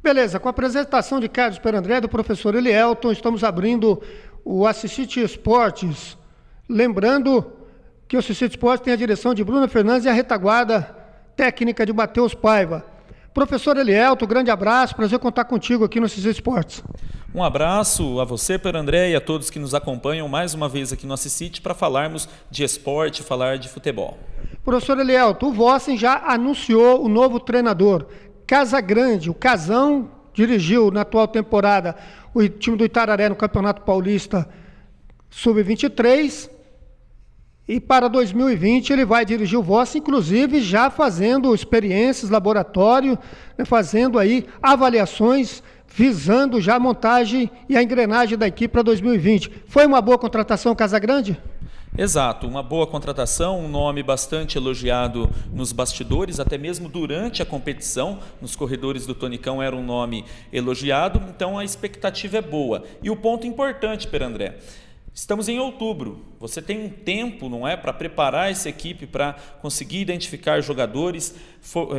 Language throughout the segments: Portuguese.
Beleza, com a apresentação de Carlos Perandré, do professor Elielton, estamos abrindo o Assisite Esportes. Lembrando que o Assisite Esportes tem a direção de Bruna Fernandes e a retaguarda técnica de Matheus Paiva. Professor Elielton, grande abraço, prazer contar contigo aqui no Assisite Esportes. Um abraço a você, Perandré, e a todos que nos acompanham mais uma vez aqui no Assisite para falarmos de esporte, falar de futebol. Professor Elielton, o Vossen já anunciou o novo treinador, Casagrande. O Casão dirigiu na atual temporada o time do Itararé no Campeonato Paulista Sub-23 e para 2020 ele vai dirigir o Vossen, inclusive já fazendo experiências, laboratório, né, fazendo aí avaliações, visando já a montagem e a engrenagem da equipe para 2020. Foi uma boa contratação, Casagrande? Exato, uma boa contratação, um nome bastante elogiado nos bastidores, até mesmo durante a competição, nos corredores do Tonicão era um nome elogiado, então a expectativa é boa. E o ponto importante, Perandré, estamos em outubro, você tem um tempo, não é, para preparar essa equipe, para conseguir identificar jogadores,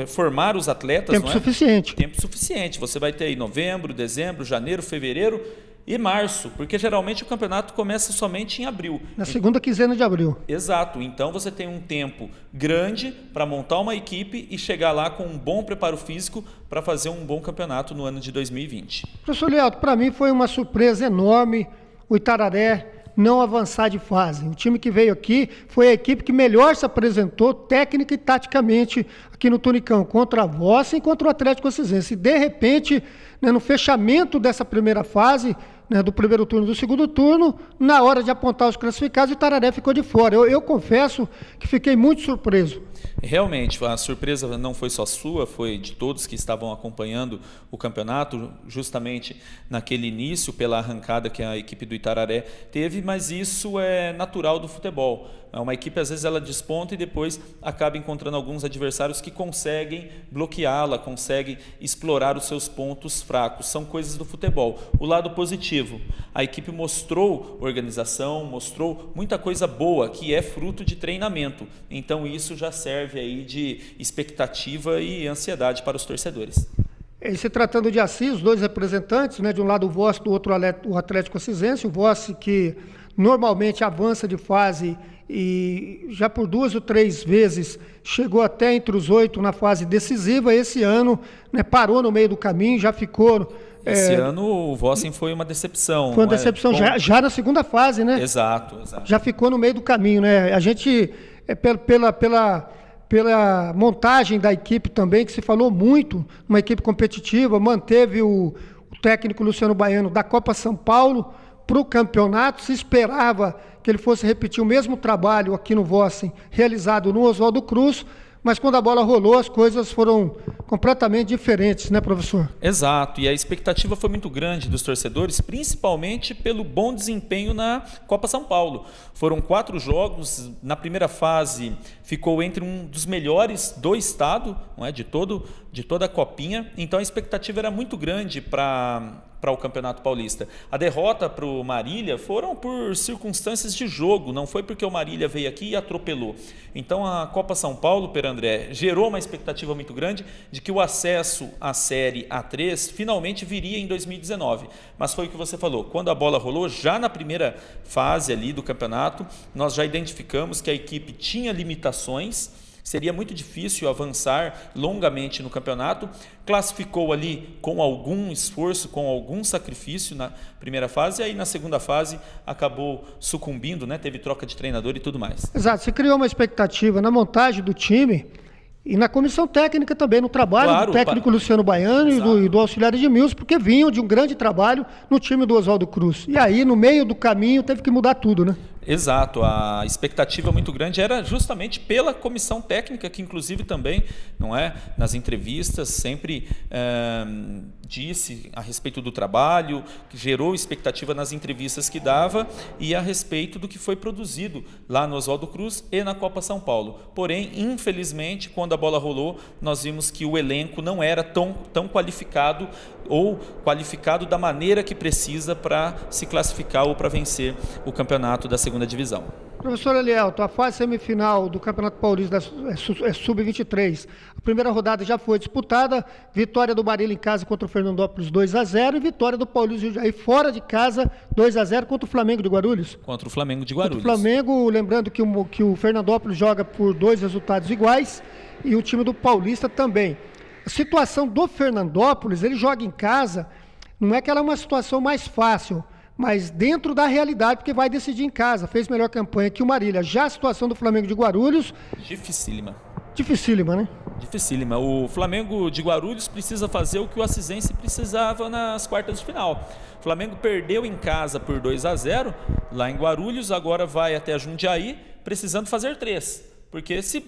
formar os atletas. Tempo suficiente. Tempo suficiente, você vai ter aí novembro, dezembro, janeiro, fevereiro e março, porque geralmente o campeonato começa somente em abril. Na segunda quinzena de abril. Exato, então você tem um tempo grande para montar uma equipe e chegar lá com um bom preparo físico para fazer um bom campeonato no ano de 2020. Professor Elielton, para mim foi uma surpresa enorme o Itararé não avançar de fase. O time que veio aqui foi a equipe que melhor se apresentou técnica e taticamente aqui no Tunicão, contra a Vossen e contra o Atlético Goianiense. E de repente, né, no fechamento dessa primeira fase, né, do primeiro turno e do segundo turno, na hora de apontar os classificados, o Itararé ficou de fora. Eu confesso que fiquei muito surpreso. Realmente, a surpresa não foi só sua, foi de todos que estavam acompanhando o campeonato, justamente naquele início, pela arrancada que a equipe do Itararé teve, mas isso é natural do futebol. Uma equipe, às vezes, ela desponta e depois acaba encontrando alguns adversários que conseguem bloqueá-la, conseguem explorar os seus pontos fracos. São coisas do futebol. O lado positivo, a equipe mostrou organização, mostrou muita coisa boa, que é fruto de treinamento. Então, isso já serve aí de expectativa e ansiedade para os torcedores. E se tratando de Assis, os dois representantes, né, de um lado o Vossen, do outro o Atlético Goianiense, o Vossen que normalmente avança de fase e já por 2 ou 3 vezes chegou até entre os 8 na fase decisiva. Esse ano, né, parou no meio do caminho, já ficou... Esse ano o Vossen foi uma decepção. Foi uma decepção, já na segunda fase, né? Exato. Já ficou no meio do caminho, né? A gente, pela montagem da equipe também, que se falou muito, uma equipe competitiva, manteve o técnico Luciano Baiano da Copa São Paulo para o campeonato, se esperava que ele fosse repetir o mesmo trabalho aqui no Vossen, realizado no Oswaldo Cruz, mas quando a bola rolou, as coisas foram completamente diferentes, né, professor? Exato, e a expectativa foi muito grande dos torcedores, principalmente pelo bom desempenho na Copa São Paulo. Foram 4 jogos, na primeira fase ficou entre um dos melhores do estado, não é, de toda a copinha, então a expectativa era muito grande para o Campeonato Paulista. A derrota para o Marília foram por circunstâncias de jogo, não foi porque o Marília veio aqui e atropelou. Então a Copa São Paulo, Perandré, gerou uma expectativa muito grande de que o acesso à Série A3 finalmente viria em 2019. Mas foi o que você falou, quando a bola rolou, já na primeira fase ali do campeonato, nós já identificamos que a equipe tinha limitações, seria muito difícil avançar longamente no campeonato. Classificou ali com algum esforço, com algum sacrifício na primeira fase, e aí na segunda fase acabou sucumbindo, né? Teve troca de treinador e tudo mais. Exato, você criou uma expectativa na montagem do time e na comissão técnica também, no trabalho do técnico Luciano Baiano e do auxiliar Edmilson, porque vinham de um grande trabalho no time do Oswaldo Cruz. E aí, no meio do caminho, teve que mudar tudo, né? Exato, a expectativa muito grande era justamente pela comissão técnica, que inclusive também, não é, nas entrevistas sempre disse a respeito do trabalho, que gerou expectativa nas entrevistas que dava e a respeito do que foi produzido lá no Oswaldo Cruz e na Copa São Paulo. Porém, infelizmente, quando a bola rolou, nós vimos que o elenco não era tão qualificado ou qualificado da maneira que precisa para se classificar ou para vencer o campeonato da segunda divisão. Professor Elielto, a fase semifinal do Campeonato Paulista é Sub-23. A primeira rodada já foi disputada, vitória do Marília em casa contra o Fernandópolis 2-0 e vitória do Paulista Jundiaí fora de casa 2-0 contra o Flamengo de Guarulhos. Contra o Flamengo de Guarulhos. Contra o Flamengo, lembrando que o Fernandópolis joga por 2 resultados iguais e o time do Paulista também. A situação do Fernandópolis, ele joga em casa, não é que ela é uma situação mais fácil, mas dentro da realidade, porque vai decidir em casa. Fez melhor campanha que o Marília. Já a situação do Flamengo de Guarulhos... Dificílima. Dificílima, né? Dificílima. O Flamengo de Guarulhos precisa fazer o que o Acisense precisava nas quartas de final. O Flamengo perdeu em casa por 2-0, lá em Guarulhos, agora vai até Jundiaí, precisando fazer 3. Porque se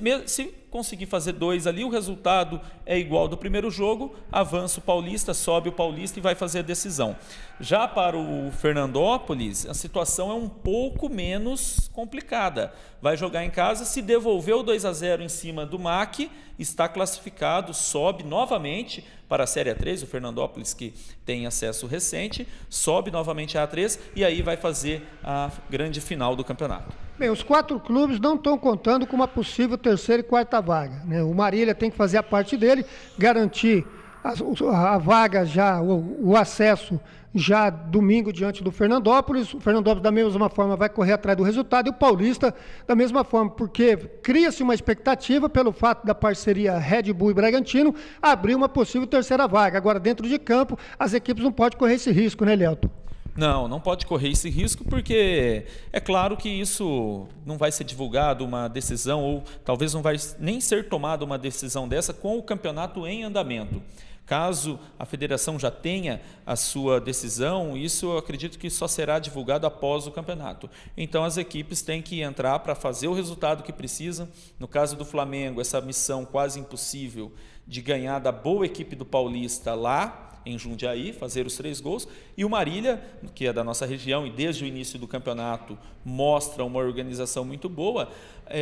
conseguir fazer 2 ali, o resultado é igual do primeiro jogo, avança o Paulista, sobe o Paulista e vai fazer a decisão. Já para o Fernandópolis, a situação é um pouco menos complicada. Vai jogar em casa, se devolver o 2-0 em cima do MAC, está classificado, sobe novamente para a Série A3, o Fernandópolis que tem acesso recente, sobe novamente a A3 e aí vai fazer a grande final do campeonato. Bem, os 4 clubes não estão contando com uma possível terceira e quarta vaga, né? O Marília tem que fazer a parte dele, garantir a vaga já, o acesso já domingo diante do Fernandópolis. O Fernandópolis da mesma forma vai correr atrás do resultado e o Paulista da mesma forma, porque cria-se uma expectativa pelo fato da parceria Red Bull e Bragantino abrir uma possível terceira vaga. Agora dentro de campo as equipes não podem correr esse risco, né, Elielto? Não pode correr esse risco porque é claro que isso não vai ser divulgado uma decisão ou talvez não vai nem ser tomada uma decisão dessa com o campeonato em andamento. Caso a federação já tenha a sua decisão, isso eu acredito que só será divulgado após o campeonato. Então as equipes têm que entrar para fazer o resultado que precisam. No caso do Flamengo, essa missão quase impossível de ganhar da boa equipe do Paulista lá em Jundiaí, fazer os 3 gols, e o Marília, que é da nossa região e desde o início do campeonato mostra uma organização muito boa,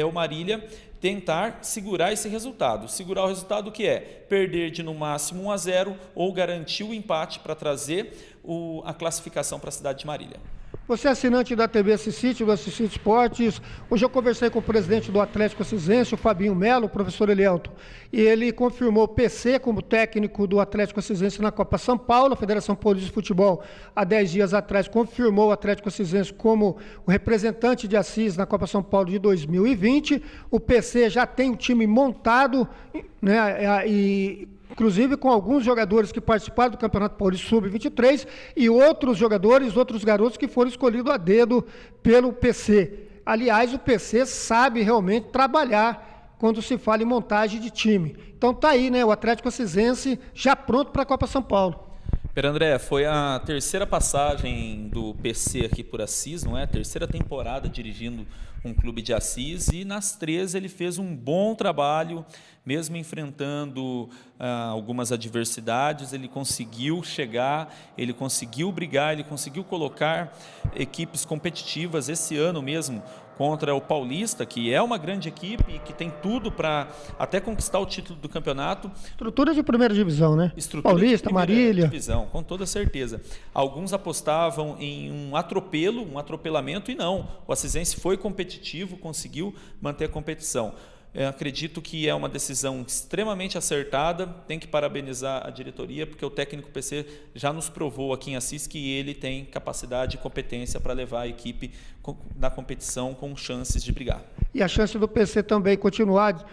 o Marília tentar segurar esse resultado. Segurar o resultado que é perder de no máximo 1-0 ou garantir o empate para trazer a classificação para a cidade de Marília. Você é assinante da TV Assisite, do Assisite Esportes. Hoje eu conversei com o presidente do Atlético Acisense, o Fabinho Melo, o professor Elielto, e ele confirmou o PC como técnico do Atlético Acisense na Copa São Paulo. A Federação Paulista de Futebol, há 10 dias atrás, confirmou o Atlético Acisense como o representante de Assis na Copa São Paulo de 2020. O PC já tem o time montado, né, inclusive com alguns jogadores que participaram do Campeonato Paulista Sub-23 e outros jogadores, outros garotos que foram escolhidos a dedo pelo PC. Aliás, o PC sabe realmente trabalhar quando se fala em montagem de time. Então tá aí, né, o Atlético Acisense já pronto para a Copa São Paulo. Pedro André, foi a terceira passagem do PC aqui por Assis, não é? A terceira temporada dirigindo um clube de Assis e nas 3 ele fez um bom trabalho, mesmo enfrentando algumas adversidades, ele conseguiu chegar, ele conseguiu brigar, ele conseguiu colocar equipes competitivas esse ano mesmo contra o Paulista, que é uma grande equipe e que tem tudo para até conquistar o título do campeonato. Estrutura de primeira divisão, né? Estrutura Paulista, de primeira Marília. Divisão, com toda certeza. Alguns apostavam em um atropelo, um atropelamento, e não. O Acisense foi competitivo, conseguiu manter a competição. Eu acredito que é uma decisão extremamente acertada, tem que parabenizar a diretoria, porque o técnico PC já nos provou aqui em Assis que ele tem capacidade e competência para levar a equipe na competição com chances de brigar. E a chance do PC também continuar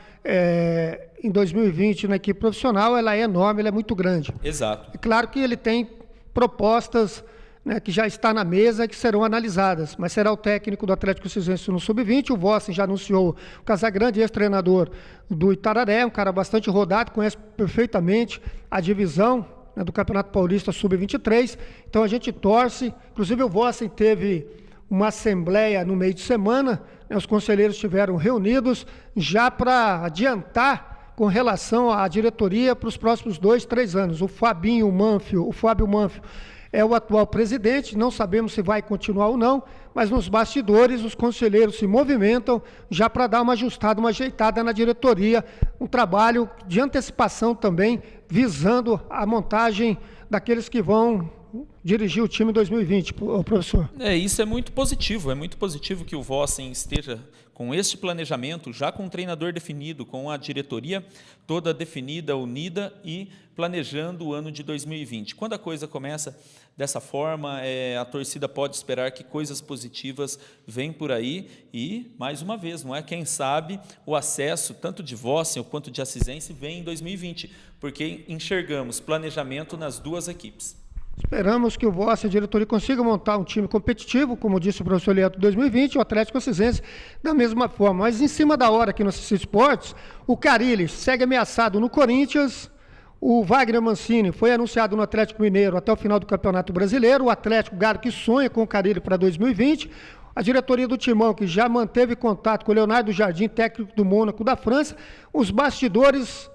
em 2020 na equipe profissional, ela é enorme, ela é muito grande. Exato. É claro que ele tem propostas, né, que já está na mesa, que serão analisadas, mas será o técnico do Atlético Acisense no Sub-20, o Vossen já anunciou o Casagrande, ex-treinador do Itararé, um cara bastante rodado, conhece perfeitamente a divisão, né, do Campeonato Paulista Sub-23, então a gente torce, inclusive o Vossen teve uma assembleia no meio de semana, né, os conselheiros estiveram reunidos já para adiantar com relação à diretoria para os próximos 2, 3 anos. O Fábio Manfio é o atual presidente, não sabemos se vai continuar ou não, mas nos bastidores os conselheiros se movimentam já para dar uma ajustada, uma ajeitada na diretoria, um trabalho de antecipação também, visando a montagem daqueles que vão dirigir o time em 2020, professor? Isso é muito positivo que o Vossen esteja com este planejamento, já com o treinador definido, com a diretoria toda definida, unida e planejando o ano de 2020. Quando a coisa começa dessa forma, a torcida pode esperar que coisas positivas venham por aí e, mais uma vez, não é? Quem sabe o acesso, tanto de Vossen quanto de Assisense, vem em 2020, porque enxergamos planejamento nas duas equipes. Esperamos que o Vossen e a diretoria consigam montar um time competitivo, como disse o professor Leandro, 2020, e o Atlético Assisense da mesma forma. Mas em cima da hora aqui no Assistir Esportes, o Carille segue ameaçado no Corinthians, o Wagner Mancini foi anunciado no Atlético Mineiro até o final do Campeonato Brasileiro, o Atlético Galo que sonha com o Carille para 2020, a diretoria do Timão, que já manteve contato com o Leonardo Jardim, técnico do Mônaco da França, os bastidores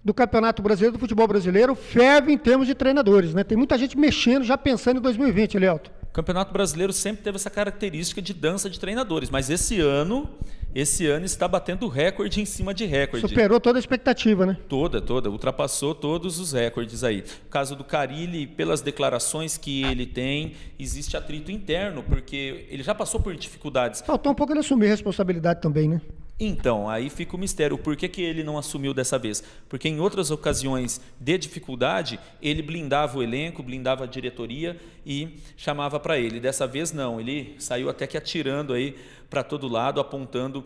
do Campeonato Brasileiro, do futebol brasileiro, ferve em termos de treinadores, né? Tem muita gente mexendo, já pensando em 2020, Elielto. O Campeonato Brasileiro sempre teve essa característica de dança de treinadores, mas esse ano está batendo recorde em cima de recorde. Superou toda a expectativa, né? Toda, ultrapassou todos os recordes aí. O caso do Carille, pelas declarações que ele tem, existe atrito interno, porque ele já passou por dificuldades. Faltou um pouco ele assumir a responsabilidade também, né? Então, aí fica o mistério. Por que ele não assumiu dessa vez? Porque em outras ocasiões de dificuldade, ele blindava o elenco, blindava a diretoria e chamava para ele. Dessa vez não, ele saiu até que atirando aí para todo lado, apontando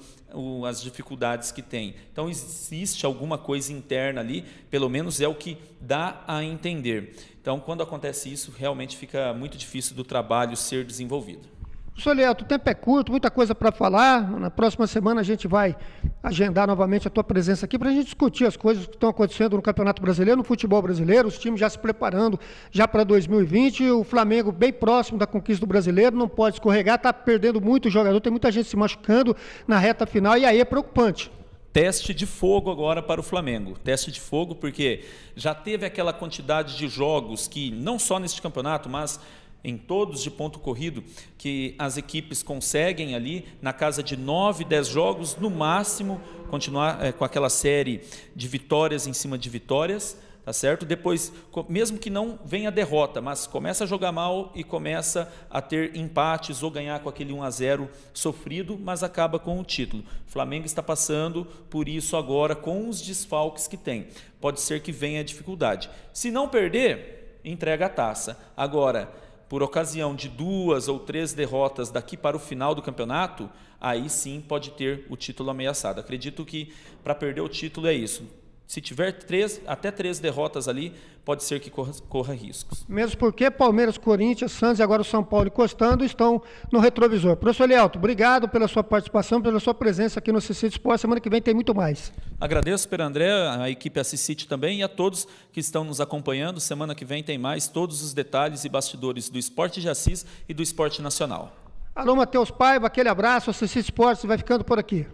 as dificuldades que tem. Então, existe alguma coisa interna ali, pelo menos é o que dá a entender. Então, quando acontece isso, realmente fica muito difícil do trabalho ser desenvolvido. Professor Leandro, o tempo é curto, muita coisa para falar. Na próxima semana a gente vai agendar novamente a tua presença aqui para a gente discutir as coisas que estão acontecendo no Campeonato Brasileiro, no futebol brasileiro, os times já se preparando já para 2020, o Flamengo bem próximo da conquista do Brasileiro, não pode escorregar, está perdendo muito jogador, tem muita gente se machucando na reta final e aí é preocupante. Teste de fogo agora para o Flamengo. Teste de fogo porque já teve aquela quantidade de jogos que, não só neste campeonato, mas em todos de ponto corrido, que as equipes conseguem ali, na casa de 9, 10 jogos, no máximo, continuar com aquela série de vitórias em cima de vitórias, tá certo? Depois, mesmo que não venha derrota, mas começa a jogar mal e começa a ter empates ou ganhar com aquele 1-0 sofrido, mas acaba com o título. O Flamengo está passando por isso agora com os desfalques que tem. Pode ser que venha a dificuldade. Se não perder, entrega a taça. Agora, por ocasião de 2 ou 3 derrotas daqui para o final do campeonato, aí sim pode ter o título ameaçado. Acredito que para perder o título é isso. Se tiver até 3 derrotas ali, pode ser que corra riscos. Mesmo porque Palmeiras, Corinthians, Santos e agora o São Paulo encostando estão no retrovisor. Professor Elielto, obrigado pela sua participação, pela sua presença aqui no Assistir Esporte. Semana que vem tem muito mais. Agradeço, Pedro André, a equipe Assistir também e a todos que estão nos acompanhando. Semana que vem tem mais todos os detalhes e bastidores do esporte de Assis e do esporte nacional. Alô, Matheus Paiva, aquele abraço. Assistir Esporte vai ficando por aqui.